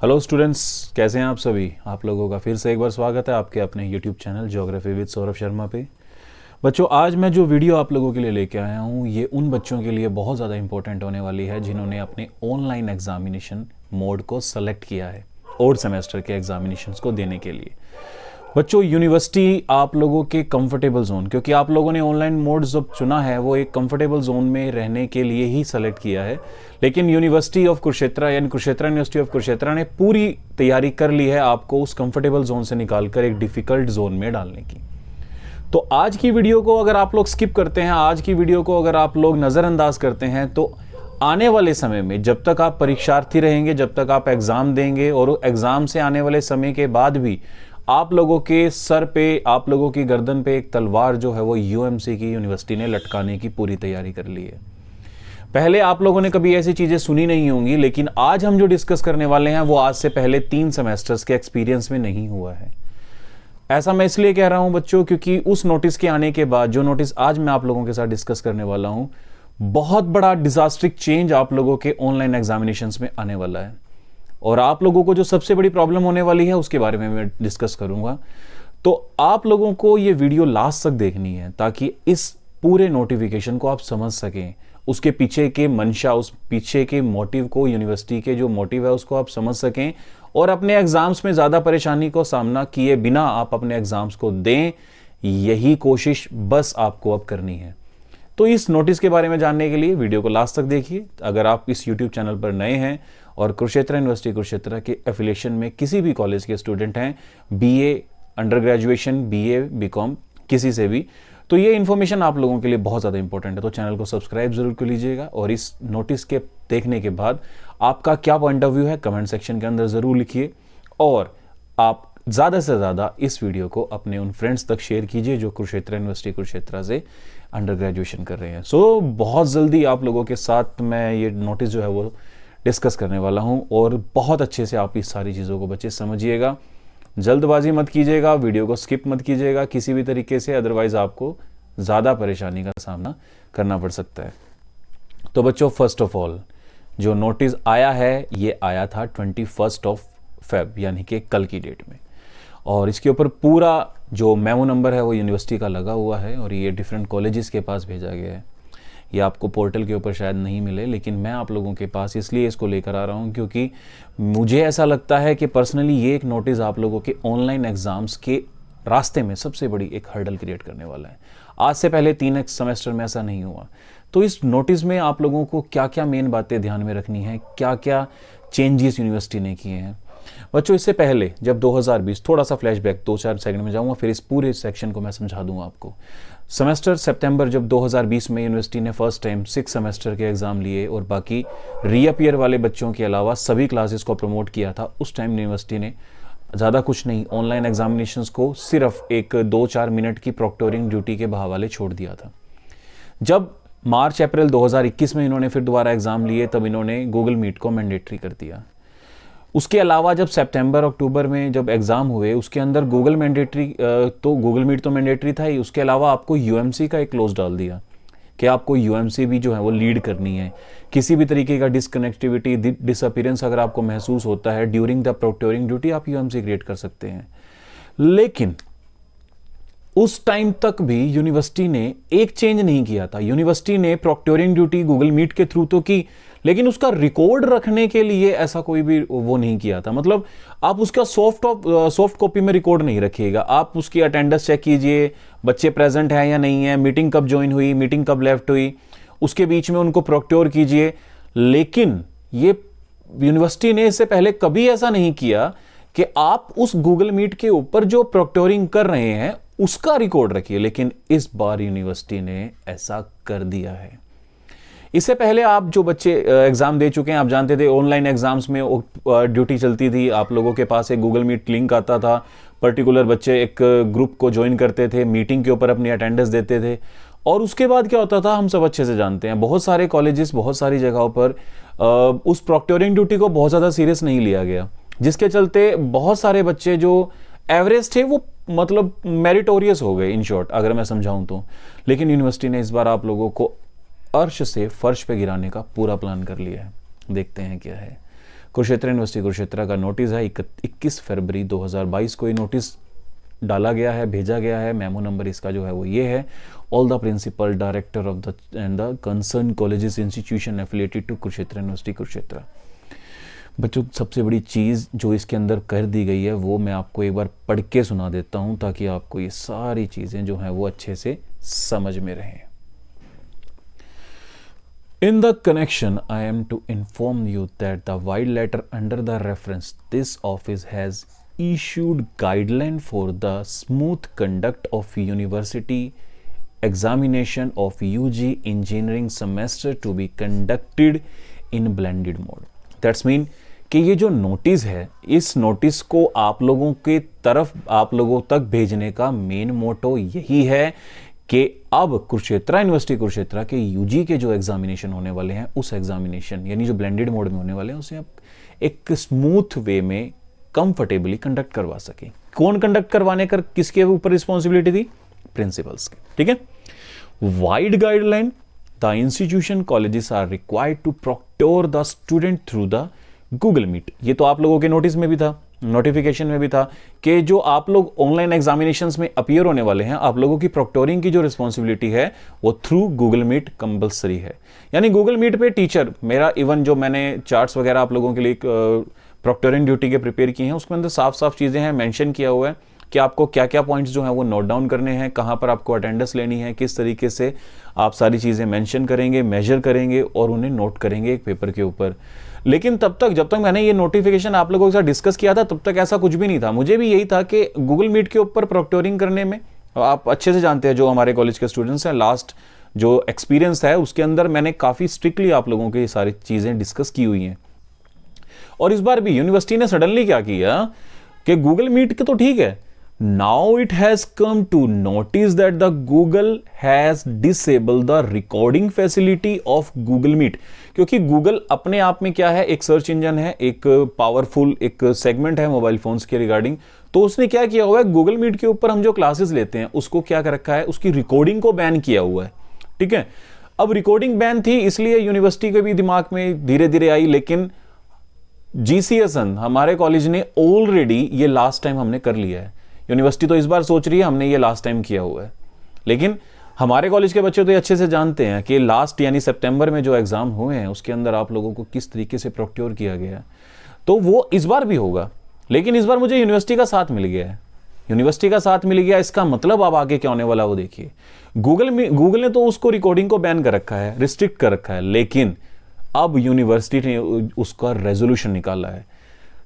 Hello students, कैसे हैं आप सभी। आप लोगों का फिर से एक बार स्वागत है आपके अपने YouTube channel geography with Saurabh Sharma पे। बच्चों, आज मैं जो वीडियो आप लोगों के लिए लेके आया हूँ ये उन बच्चों के लिए बहुत ज़्यादा इंपॉर्टेंट होने वाली है जिन्होंने अपने ऑनलाइन एग्जामिनेशन मोड को सेलेक्ट किया है और सेमेस्टर के एग्जामिनेशंस को देने के लिए। बच्चों, यूनिवर्सिटी आप लोगों के कंफर्टेबल जोन, क्योंकि आप लोगों ने ऑनलाइन मोड जब चुना है वो एक कंफर्टेबल जोन में रहने के लिए ही सेलेक्ट किया है, लेकिन यूनिवर्सिटी ऑफ कुरुक्षेत्र यानी कुरुक्षेत्र यूनिवर्सिटी ऑफ कुरुक्षेत्र ने पूरी तैयारी कर ली है आपको उस कंफर्टेबल जोन से निकालकर एक डिफिकल्ट जोन में डालने की। तो आज की वीडियो को अगर आप लोग स्किप करते हैं, आज की वीडियो को अगर आप लोग नज़रअंदाज करते हैं, तो आने वाले समय में जब तक आप परीक्षार्थी रहेंगे, जब तक आप एग्जाम देंगे और एग्जाम से आने वाले समय के बाद भी आप लोगों के सर पे, आप लोगों की गर्दन पे एक तलवार जो है वो यूएमसी की यूनिवर्सिटी ने लटकाने की पूरी तैयारी कर ली है। पहले आप लोगों ने कभी ऐसी चीजें सुनी नहीं होंगी, लेकिन आज हम जो डिस्कस करने वाले हैं वो आज से पहले 3 सेमेस्टर्स के एक्सपीरियंस में नहीं हुआ है। ऐसा मैं इसलिए कह रहा हूं बच्चों, क्योंकि उस नोटिस के आने के बाद जो नोटिस आज मैं आप लोगों के साथ डिस्कस करने वाला हूं, बहुत बड़ा डिजास्ट्रिक चेंज आप लोगों के ऑनलाइन एग्जामिनेशंस में आने वाला है। और आप लोगों को जो सबसे बड़ी प्रॉब्लम होने वाली है उसके बारे में मैं डिस्कस करूंगा। तो आप लोगों को ये वीडियो लास्ट तक देखनी है ताकि इस पूरे नोटिफिकेशन को आप समझ सकें, उसके पीछे के मंशा, उस पीछे के मोटिव को, यूनिवर्सिटी के जो मोटिव है उसको आप समझ सकें और अपने एग्जाम्स में ज़्यादा परेशानी को सामना किए बिना आप अपने एग्जाम्स को दें। यही कोशिश बस आपको अब करनी है। तो इस नोटिस के बारे में जानने के लिए वीडियो को लास्ट तक देखिए। अगर आप इस यूट्यूब चैनल पर नए हैं और कुरुक्षेत्र यूनिवर्सिटी कुरुक्षेत्र के एफिलिएशन में किसी भी कॉलेज के स्टूडेंट हैं, BA, under graduation, BA, BCom, किसी से भी, तो ये इन्फॉर्मेशन आप लोगों के लिए बहुत ज़्यादा इंपॉर्टेंट है। तो चैनल को सब्सक्राइब जरूर कर लीजिएगा और इस नोटिस के देखने के बाद आपका क्या पॉइंट ऑफ व्यू है कमेंट सेक्शन के अंदर ज़रूर लिखिए और आप ज़्यादा से ज़्यादा इस वीडियो को अपने उन फ्रेंड्स तक शेयर कीजिए जो कुरुक्षेत्र यूनिवर्सिटी कुरुक्षेत्र से अंडर ग्रेजुएशन कर रहे हैं। सो बहुत जल्दी आप लोगों के साथ मैं ये नोटिस जो है वो डिस्कस करने वाला हूं और बहुत अच्छे से आप इस सारी चीज़ों को बच्चे समझिएगा। जल्दबाजी मत कीजिएगा, वीडियो को स्किप मत कीजिएगा किसी भी तरीके से, अदरवाइज आपको ज़्यादा परेशानी का सामना करना पड़ सकता है। तो बच्चों, फर्स्ट ऑफ ऑल जो नोटिस आया है ये आया था 21 फेब यानी कि कल की डेट में, और इसके ऊपर पूरा जो मेमो नंबर है वो यूनिवर्सिटी का लगा हुआ है और ये डिफरेंट कॉलेजेस के पास भेजा गया है। ये आपको पोर्टल के ऊपर शायद नहीं मिले, लेकिन मैं आप लोगों के पास इसलिए इसको लेकर आ रहा हूँ क्योंकि मुझे ऐसा लगता है कि पर्सनली ये एक नोटिस आप लोगों के ऑनलाइन एग्जाम्स के रास्ते में सबसे बड़ी एक हर्डल क्रिएट करने वाला है। आज से पहले 3 सेमेस्टर में ऐसा नहीं हुआ। तो इस नोटिस में आप लोगों को क्या क्या मेन बातें ध्यान में रखनी है, क्या क्या चेंजेस यूनिवर्सिटी ने किए हैं। बच्चों, इससे पहले जब 2020, थोड़ा सा फ्लैशबैक 2-4 सेकंड में जाऊंगा, फिर इस पूरे सेक्शन को मैं समझा दूंगा आपको। सेमेस्टर सितंबर जब 2020 में यूनिवर्सिटी ने फर्स्ट टाइम 6 सेमेस्टर के एग्जाम लिए और बाकी रीअपियर वाले बच्चों के अलावा सभी क्लासेस को प्रमोट किया था, उस टाइम यूनिवर्सिटी ने ज़्यादा कुछ नहीं, ऑनलाइन एग्जामिनेशंस को सिर्फ एक 2-4 मिनट की प्रॉक्टोरिंग ड्यूटी के बहावाले छोड़ दिया था। जब मार्च अप्रैल 2021 में इन्होंने फिर दोबारा एग्जाम लिए तब इन्होंने गूगल मीट को मैंडेटरी कर दिया। उसके अलावा जब सितंबर अक्टूबर में जब एग्जाम हुए उसके अंदर गूगल मैंडेटरी, तो गूगल मीट तो मैंडेटरी था ही, उसके अलावा आपको यूएमसी का एक क्लोज डाल दिया कि आपको यूएमसी भी जो है वो लीड करनी है। किसी भी तरीके का डिसकनेक्टिविटी, डिसअपीयरेंस अगर आपको महसूस होता है ड्यूरिंग द प्रोक्टोरिंग ड्यूटी, आप यूएमसी क्रिएट कर सकते हैं। लेकिन उस टाइम तक भी यूनिवर्सिटी ने एक चेंज नहीं किया था। यूनिवर्सिटी ने प्रोक्टोरिंग ड्यूटी गूगल मीट के थ्रू तो की, लेकिन उसका रिकॉर्ड रखने के लिए ऐसा कोई भी वो नहीं किया था। मतलब आप उसका सॉफ्ट कॉपी में रिकॉर्ड नहीं रखिएगा, आप उसकी अटेंडेंस चेक कीजिए, बच्चे प्रेजेंट हैं या नहीं है, मीटिंग कब ज्वाइन हुई, मीटिंग कब लेफ्ट हुई, उसके बीच में उनको प्रोक्टोर कीजिए। लेकिन ये यूनिवर्सिटी ने इससे पहले कभी ऐसा नहीं किया कि आप उस गूगल मीट के ऊपर जो प्रोक्टोरिंग कर रहे हैं उसका रिकॉर्ड रखिए, लेकिन इस बार यूनिवर्सिटी ने ऐसा कर दिया है। इससे पहले आप जो बच्चे एग्जाम दे चुके हैं, आप जानते थे ऑनलाइन एग्जाम्स में ड्यूटी चलती थी, आप लोगों के पास एक गूगल मीट लिंक आता था, पर्टिकुलर बच्चे एक ग्रुप को ज्वाइन करते थे, मीटिंग के ऊपर अपनी अटेंडेंस देते थे, और उसके बाद क्या होता था हम सब अच्छे से जानते हैं। बहुत सारे कॉलेजेस, बहुत सारी जगहों पर उस प्रॉक्टोरिंग ड्यूटी को बहुत ज़्यादा सीरियस नहीं लिया गया, जिसके चलते बहुत सारे बच्चे जो एवरेज थे वो मतलब मेरिटोरियस हो गए, इन शॉर्ट अगर मैं समझाऊं तो। लेकिन यूनिवर्सिटी ने इस बार आप लोगों को अर्श से फर्श पे गिराने का पूरा प्लान कर लिया है। देखते हैं क्या है। कुरुक्षेत्र यूनिवर्सिटी कुरुक्षेत्र का नोटिस है 21 फरवरी 2022 को ये नोटिस डाला गया है, भेजा गया है। मेमो नंबर इसका जो है वो ये है, all the principal director of the and the concern colleges institution affiliated to Kurukshetra university Kurukshetra. बच्चों सबसे बड़ी चीज़ जो इसके अंदर कर दी गई है वो मैं आपको एक बार पढ़ के सुना देता हूँ ताकि आपको ये सारी चीज़ें जो हैं वो अच्छे से समझ में रहें। In the connection, I am to inform you that the wide letter under the reference, this office has issued guideline for the smooth conduct of university examination of UG engineering semester to be conducted in blended mode. That's mean कि ये जो notice है, इस notice को आप लोगों के तरफ, आप लोगों तक भेजने का मेन मोटो यही है कि अब कुरुक्षेत्र यूनिवर्सिटी कुरुक्षेत्र के यूजी के जो एग्जामिनेशन होने वाले हैं, उस एग्जामिनेशन यानी जो ब्लेंडेड मोड में होने वाले हैं, उसे आप एक स्मूथ वे में कंफर्टेबली कंडक्ट करवा सके। कौन कंडक्ट करवाने का किसके ऊपर रिस्पॉन्सिबिलिटी थी? प्रिंसिपल्स की। ठीक है। Wide guideline, the institution colleges are required to procure the student through the Google Meet. ये तो आप लोगों के नोटिस में भी था, नोटिफिकेशन में भी था कि जो आप लोग ऑनलाइन एग्जामिनेशंस में अपीयर होने वाले हैं, आप लोगों की प्रोक्टोरिंग की जो रिस्पॉन्सिबिलिटी है वो थ्रू गूगल मीट कंपलसरी है। यानी गूगल मीट पे टीचर मेरा, इवन जो मैंने चार्ट्स वगैरह आप लोगों के लिए प्रोक्टोरिंग ड्यूटी के प्रिपेयर किए हैं, उसके अंदर साफ साफ चीज़ें हैं, मेंशन किया हुआ है कि आपको क्या क्या पॉइंट्स जो हैं वो नोट डाउन करने हैं, कहाँ पर आपको अटेंडेंस लेनी है, किस तरीके से आप सारी चीज़ें मेंशन करेंगे, मेजर करेंगे और उन्हें नोट करेंगे एक पेपर के ऊपर। लेकिन तब तक, जब तक मैंने ये नोटिफिकेशन आप लोगों के साथ डिस्कस किया था, तब तक ऐसा कुछ भी नहीं था। मुझे भी यही था कि गूगल मीट के ऊपर प्रोक्टोरिंग करने में, आप अच्छे से जानते हैं जो हमारे कॉलेज के स्टूडेंट्स हैं, लास्ट जो एक्सपीरियंस है उसके अंदर मैंने काफ़ी स्ट्रिक्टली आप लोगों की ये सारी चीज़ें डिस्कस की हुई हैं। और इस बार भी यूनिवर्सिटी ने सडनली क्या किया कि गूगल मीट के तो ठीक है, now it has come to notice that the Google has disabled the recording facility of Google Meet। क्योंकि Google अपने आप में क्या है, एक सर्च इंजन है, एक पावरफुल एक सेगमेंट है मोबाइल फोन्स के रिगार्डिंग। तो उसने क्या किया हुआ है, गूगल मीट के ऊपर हम जो क्लासेस लेते हैं उसको क्या कर रखा है, उसकी रिकॉर्डिंग को बैन किया हुआ है। ठीक है। अब रिकॉर्डिंग बैन थी, इसलिए यूनिवर्सिटी के भी दिमाग में धीरे धीरे आई, लेकिन GCSN हमारे कॉलेज ने ऑलरेडी ये लास्ट टाइम हमने कर लिया है। यूनिवर्सिटी तो इस बार सोच रही है हमने ये लास्ट टाइम किया हुआ है, लेकिन हमारे कॉलेज के बच्चे तो ये अच्छे से जानते हैं कि लास्ट यानी सितंबर में जो एग्जाम हुए हैं उसके अंदर आप लोगों को किस तरीके से प्रोक्योर किया गया है। तो वो इस बार भी होगा, लेकिन इस बार मुझे यूनिवर्सिटी का साथ मिल गया है। यूनिवर्सिटी का साथ मिल गया, इसका मतलब अब आगे क्या होने वाला वो देखिए। गूगल ने तो उसको रिकॉर्डिंग को बैन कर रखा है, रिस्ट्रिक्ट कर रखा है, लेकिन अब यूनिवर्सिटी ने उसका रेजोल्यूशन निकाला है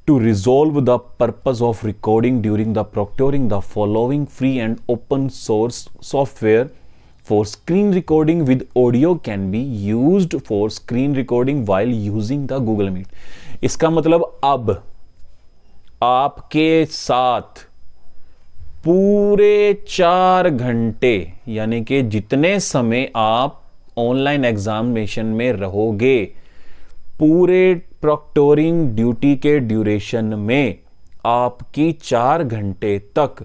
to resolve the purpose of recording during the proctoring the following free and open source software for screen recording with audio can be used for screen recording while using the Google Meet। इसका मतलब अब आपके साथ पूरे 4 घंटे, यानी कि जितने समय आप ऑनलाइन एग्जामिनेशन में रहोगे, पूरे प्रोक्टोरिंग ड्यूटी के ड्यूरेशन में आपकी 4 घंटे तक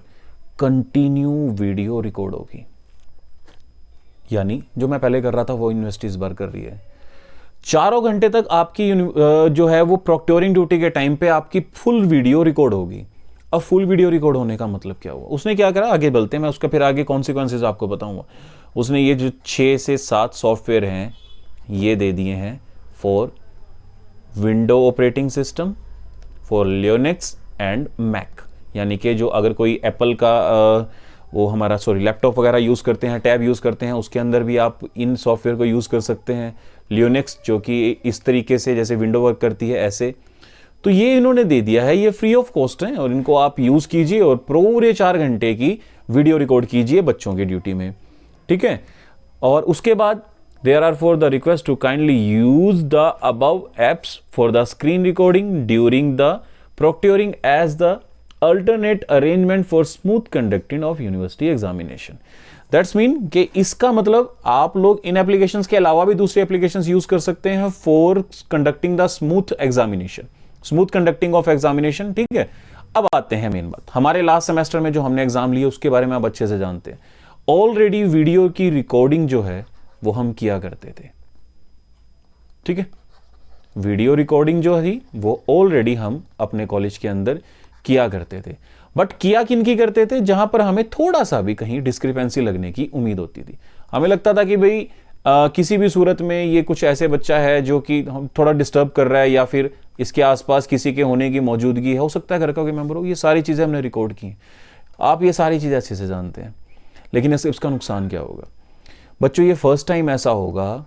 कंटिन्यू वीडियो रिकॉर्ड होगी। यानी जो मैं पहले कर रहा था वो यूनिवर्सिटी इस बार कर रही है। 4 घंटे तक आपकी जो है वो प्रोक्टोरिंग ड्यूटी के टाइम पे आपकी फुल वीडियो रिकॉर्ड होगी। अब फुल वीडियो रिकॉर्ड होने का मतलब क्या हुआ, उसने क्या करा, आगे बढ़ते हैं, मैं उसका फिर आगे कॉन्सिक्वेंसेज आपको बताऊंगा। उसने ये जो 6 से 7 सॉफ्टवेयर हैं ये दे दिए हैं for window operating system, for Linux and Mac. यानी कि जो अगर कोई एप्पल का वो हमारा लैपटॉप वगैरह यूज़ करते हैं, टैब यूज़ करते हैं, उसके अंदर भी आप इन सॉफ्टवेयर को यूज़ कर सकते हैं। लिनक्स जो कि इस तरीके से जैसे विंडो वर्क करती है ऐसे, तो ये इन्होंने दे दिया है, ये फ्री ऑफ कॉस्ट है और इनको आप यूज़ कीजिए और पूरे 4 घंटे की वीडियो रिकॉर्ड कीजिए बच्चों की ड्यूटी में। ठीक है। और उसके बाद therefore the request to kindly use the above apps for the screen recording during the proctoring as the alternate arrangement for smooth conducting of university examination। That's mean कि इसका मतलब आप लोग इन एप्लीकेशंस के अलावा भी दूसरे एप्लीकेशंस यूज कर सकते हैं for conducting the smooth examination, smooth conducting of examination. ठीक है। अब आते हैं मेन बात, हमारे लास्ट सेमेस्टर में जो हमने एग्जाम लिए उसके बारे में आप अच्छे से जानते हैं। ऑलरेडी वीडियो की रिकॉर्डिंग जो है वो हम किया करते थे। ठीक है। वीडियो रिकॉर्डिंग जो थी वो ऑलरेडी हम अपने कॉलेज के अंदर किया करते थे, बट किया किन की करते थे, जहां पर हमें थोड़ा सा भी कहीं डिस्क्रिपेंसी लगने की उम्मीद होती थी। हमें लगता था कि भाई किसी भी सूरत में ये कुछ ऐसे बच्चा है जो कि हम थोड़ा डिस्टर्ब कर रहा है, या फिर इसके आसपास किसी के होने की मौजूदगी है, हो सकता है घर का कोई मेंबर हो। ये सारी चीज़ें हमने रिकॉर्ड की, आप ये सारी चीज़ें अच्छे से जानते हैं। लेकिन इसका नुकसान क्या होगा बच्चों? ये फर्स्ट टाइम ऐसा होगा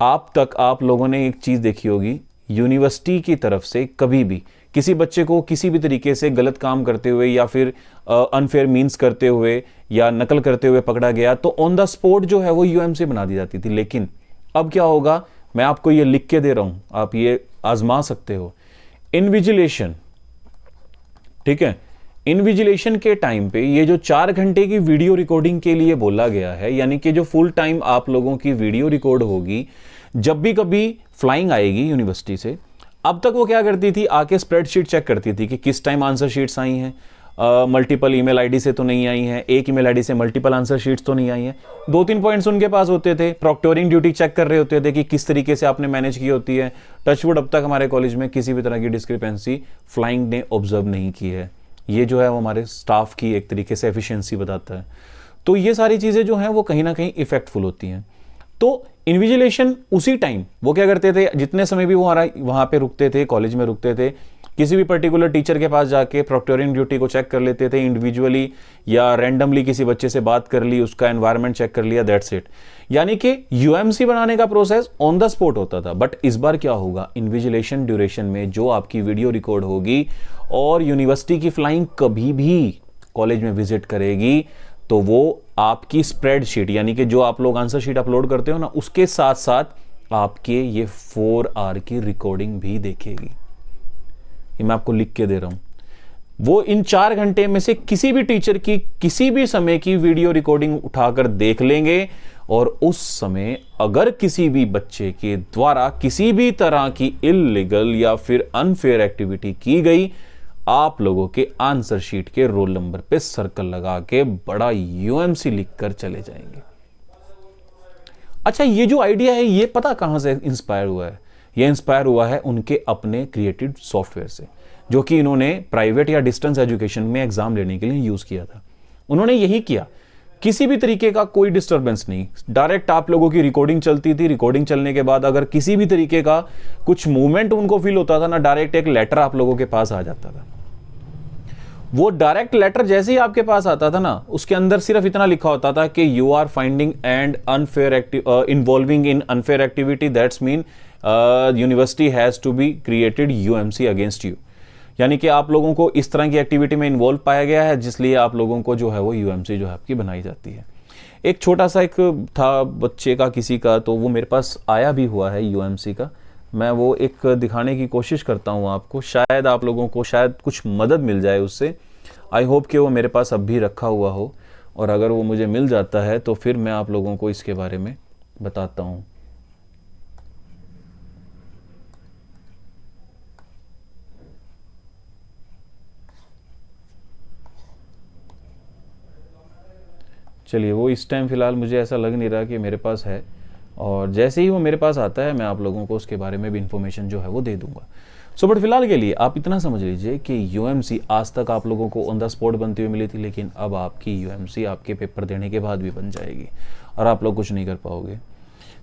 आप लोगों ने एक चीज़ देखी होगी, यूनिवर्सिटी की तरफ से कभी भी किसी बच्चे को किसी भी तरीके से गलत काम करते हुए या फिर अनफेयर मीन्स करते हुए या नकल करते हुए पकड़ा गया तो ऑन द स्पॉट जो है वो यूएमसी बना दी जाती थी। लेकिन अब क्या होगा, मैं आपको ये लिख के दे रहा हूं, आप ये आजमा सकते हो। इनविजिलेशन, ठीक है, इनविजिलेशन के टाइम पे ये जो 4 घंटे की वीडियो रिकॉर्डिंग के लिए बोला गया है, यानी कि जो फुल टाइम आप लोगों की वीडियो रिकॉर्ड होगी, जब भी कभी फ्लाइंग आएगी यूनिवर्सिटी से, अब तक वो क्या करती थी, आके स्प्रेडशीट चेक करती थी कि किस टाइम आंसर शीट्स आई हैं, मल्टीपल ईमेल आईडी से तो नहीं आई हैं, एक ईमेल आईडी से मल्टीपल आंसर शीट्स तो नहीं आई हैं। 2-3 पॉइंट्स उनके पास होते थे, प्रॉक्टोरिंग ड्यूटी चेक कर रहे होते थे कि किस तरीके से आपने मैनेज की होती है। टचवुड अब तक हमारे कॉलेज में किसी भी तरह की डिस्क्रिपेंसी फ्लाइंग ने ऑब्जर्व नहीं की है। ये जो है वो हमारे स्टाफ की एक तरीके से एफिशिएंसी बताता है। तो ये सारी चीज़ें जो हैं वो कहीं ना कहीं इफेक्टफुल होती हैं। तो इन्विजिलेशन उसी टाइम वो क्या करते थे, जितने समय भी वो वहाँ पे रुकते थे, कॉलेज में रुकते थे, किसी भी पर्टिकुलर टीचर के पास जाके प्रॉक्टोरिंग ड्यूटी को चेक कर लेते थे इंडिविजुअली, या रैंडमली किसी बच्चे से बात कर ली, उसका एनवायरनमेंट चेक कर लिया, दैट्स इट। यानी कि यूएमसी बनाने का प्रोसेस ऑन द स्पॉट होता था। बट इस बार क्या होगा, इन्विजिलेशन ड्यूरेशन में जो आपकी वीडियो रिकॉर्ड होगी और यूनिवर्सिटी की फ्लाइंग कभी भी कॉलेज में विजिट करेगी तो वो आपकी स्प्रेडशीट, यानी कि जो आप लोग आंसर शीट अपलोड करते हो ना, उसके साथ साथ आपके ये 4 आवर की रिकॉर्डिंग भी देखेगी। ये मैं आपको लिख के दे रहा हूं। वो इन 4 घंटे में से किसी भी टीचर की किसी भी समय की वीडियो रिकॉर्डिंग उठाकर देख लेंगे, और उस समय अगर किसी भी बच्चे के द्वारा किसी भी तरह की इल्लीगल या फिर अनफेयर एक्टिविटी की गई, आप लोगों के आंसर शीट के रोल नंबर पे सर्कल लगा के बड़ा यूएमसी लिखकर चले जाएंगे। अच्छा, ये जो आइडिया है ये पता कहां से इंस्पायर हुआ है? ये इंस्पायर हुआ है उनके अपने क्रिएटेड सॉफ्टवेयर से, जो कि इन्होंने प्राइवेट या डिस्टेंस एजुकेशन में एग्जाम लेने के लिए यूज किया था। उन्होंने यही किया, किसी भी तरीके का कोई डिस्टरबेंस नहीं, डायरेक्ट आप लोगों की रिकॉर्डिंग चलती थी। रिकॉर्डिंग चलने के बाद अगर किसी भी तरीके का कुछ मूवमेंट उनको फील होता था ना, डायरेक्ट एक लेटर आप लोगों के पास आ जाता था। वो डायरेक्ट लेटर जैसे ही आपके पास आता था ना, उसके अंदर सिर्फ इतना लिखा होता था कि you are finding and unfair involving in unfair activity, that's mean university has to be created UMC against you. यानी कि आप लोगों को इस तरह की एक्टिविटी में इन्वॉल्व पाया गया है, जिसलिए आप लोगों को जो है वो यूएमसी जो है आपकी बनाई जाती है। एक छोटा सा एक था बच्चे का किसी का, तो वो मेरे पास आया भी हुआ है यूएमसी का। मैं वो एक दिखाने की कोशिश करता हूँ आपको, शायद आप लोगों को शायद कुछ मदद मिल जाए उससे। आई होप कि वो मेरे पास अब भी रखा हुआ हो, और अगर वो मुझे मिल जाता है तो फिर मैं आप लोगों को इसके बारे में बताता हूँ। चलिए, वो इस टाइम फ़िलहाल मुझे ऐसा लग नहीं रहा कि मेरे पास है, और जैसे ही वो मेरे पास आता है मैं आप लोगों को उसके बारे में भी इंफॉर्मेशन जो है वो दे दूंगा। सो बट फिलहाल के लिए आप इतना समझ लीजिए कि यूएमसी आज तक आप लोगों को ऑन द स्पॉट बनती हुई मिली थी, लेकिन अब आपकी यूएमसी आपके पेपर देने के बाद भी बन जाएगी और आप लोग कुछ नहीं कर पाओगे।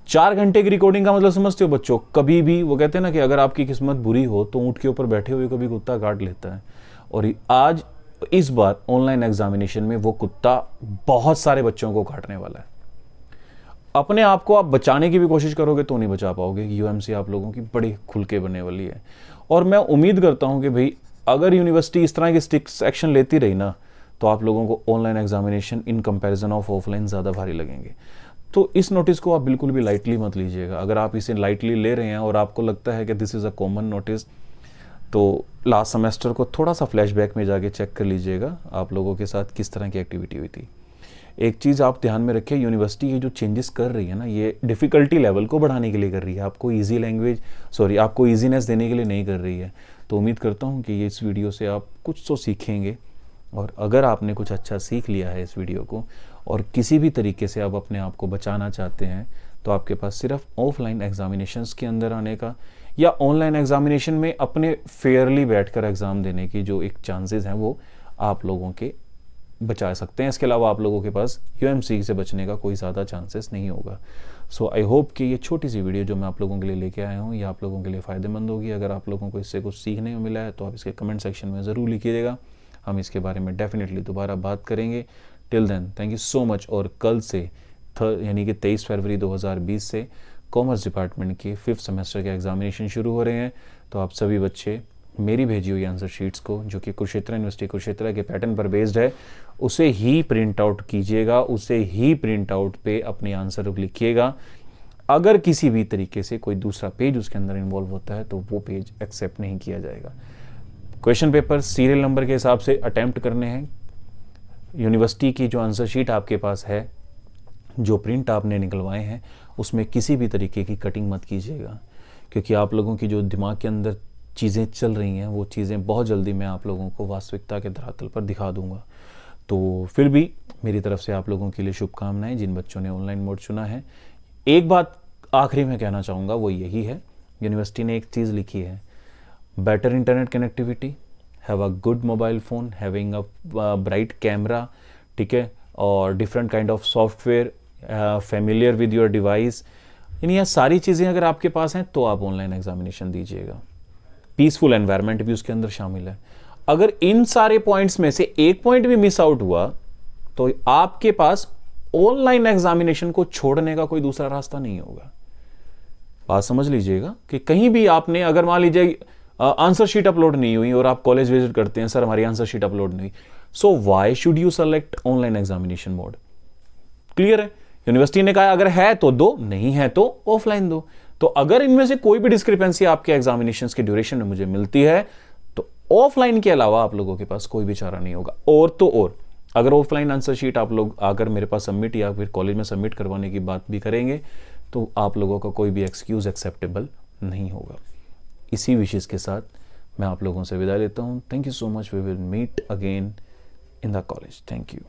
4 घंटे की रिकॉर्डिंग का मतलब समझते हो बच्चों? कभी भी वो कहते हैं ना कि अगर आपकी किस्मत बुरी हो तो ऊँट के ऊपर बैठे हुए कभी कुत्ता काट लेता है, और आज इस बार ऑनलाइन एग्जामिनेशन में वो कुत्ता बहुत सारे बच्चों को काटने वाला है। अपने आप को आप बचाने की भी कोशिश करोगे तो नहीं बचा पाओगे। यूएमसी आप लोगों की बड़ी खुल के बनने वाली है, और मैं उम्मीद करता हूं कि भाई अगर यूनिवर्सिटी इस तरह की स्ट्रिक्ट एक्शन लेती रही ना, तो आप लोगों को online examination in comparison of offline ज़्यादा भारी लगेंगे। तो इस नोटिस को आप बिल्कुल भी लाइटली मत लीजिएगा। अगर आप इसे लाइटली ले रहे हैं और आपको लगता है कि this is a common notice, तो लास्ट सेमेस्टर को थोड़ा सा फ्लैशबैक में जाके चेक कर लीजिएगा आप लोगों के साथ किस तरह की एक्टिविटी हुई थी। एक चीज़ आप ध्यान में रखिए, यूनिवर्सिटी ये जो चेंजेस कर रही है ना, ये डिफ़िकल्टी लेवल को बढ़ाने के लिए कर रही है, आपको आपको ईजीनेस देने के लिए नहीं कर रही है। तो उम्मीद करता हूँ कि ये इस वीडियो से आप कुछ तो सीखेंगे, और अगर आपने कुछ अच्छा सीख लिया है इस वीडियो को, और किसी भी तरीके से आप अपने आप को बचाना चाहते हैं, तो आपके पास सिर्फ ऑफलाइन एग्जामिनेशंस के अंदर आने का या ऑनलाइन एग्जामिनेशन में अपने फेयरली बैठकर एग्ज़ाम देने की जो एक चांसेस हैं वो आप लोगों के बचा सकते हैं। इसके अलावा आप लोगों के पास यूएमसी से बचने का कोई ज़्यादा चांसेस नहीं होगा। सो आई होप कि ये छोटी सी वीडियो जो मैं आप लोगों के लिए लेके आया हूँ ये आप लोगों के लिए फ़ायदेमंद होगी। अगर आप लोगों को इससे कुछ सीखने को मिला है तो आप इसके कमेंट सेक्शन में ज़रूर लिखिएगा, हम इसके बारे में डेफिनेटली दोबारा बात करेंगे। Till then thank you so much. और कल से यानी कि 23 फरवरी 2020 से कॉमर्स डिपार्टमेंट के 5th सेमेस्टर के एग्जामिनेशन शुरू हो रहे हैं। तो आप सभी बच्चे मेरी भेजी हुई आंसर शीट्स को, जो कि कुरुक्षेत्र यूनिवर्सिटी कुरुक्षेत्र के पैटर्न पर बेस्ड है, उसे ही प्रिंट आउट कीजिएगा, उसे ही प्रिंट आउट पे अपने आंसर लिखिएगा। अगर किसी भी तरीके से कोई दूसरा पेज उसके अंदर इन्वॉल्व होता है तो वो पेज एक्सेप्ट नहीं किया जाएगा। क्वेश्चन पेपर सीरियल नंबर के हिसाब से अटैम्प्ट करने हैं। यूनिवर्सिटी की जो आंसर शीट आपके पास है, जो प्रिंट आपने निकलवाए हैं, उसमें किसी भी तरीके की कटिंग मत कीजिएगा, क्योंकि आप लोगों की जो दिमाग के अंदर चीज़ें चल रही हैं वो चीज़ें बहुत जल्दी मैं आप लोगों को वास्तविकता के धरातल पर दिखा दूंगा। तो फिर भी मेरी तरफ से आप लोगों के लिए शुभकामनाएं जिन बच्चों ने ऑनलाइन मोड चुना है। एक बात आखिरी में कहना चाहूँगा वो यही है, यूनिवर्सिटी ने एक चीज़ लिखी है, better internet connectivity, have a good mobile phone, having a bright camera, ठीक है, और different kind of software, familiar with your device. यानी ये सारी चीज़ें अगर आपके पास हैं तो आप ऑनलाइन एग्जामिनेशन दीजिएगा। पीसफुल एनवायरनमेंट भी उसके अंदर शामिल है। अगर इन सारे पॉइंट्स में से एक पॉइंट भी मिस आउट हुआ तो आपके पास ऑनलाइन एग्जामिनेशन को छोड़ने का कोई दूसरा रास्ता नहीं होगा। बात समझ लीजिएगा कि कहीं भी आपने, अगर मान लीजिए आंसर शीट अपलोड नहीं हुई और आप कॉलेज विजिट करते हैं, सर हमारी आंसर शीट अपलोड नहीं हुई, so why should you select online examination mode? Clear है? यूनिवर्सिटी ने कहा अगर है तो दो, नहीं है तो ऑफलाइन दो। तो अगर इनमें से कोई भी डिस्क्रिपेंसी आपके एग्जामिनेशंस के ड्यूरेशन में मुझे मिलती है तो ऑफलाइन के अलावा आप लोगों के पास कोई भी चारा नहीं होगा। और तो और अगर ऑफलाइन आंसर शीट आप लोग आकर मेरे पास सबमिट या फिर कॉलेज में सबमिट करवाने की बात भी करेंगे तो आप लोगों का कोई भी एक्सक्यूज एक्सेप्टेबल नहीं होगा। इसी विशेष के साथ मैं आप लोगों से विदा लेता हूं। Thank you so much. We will meet again in the college. Thank you.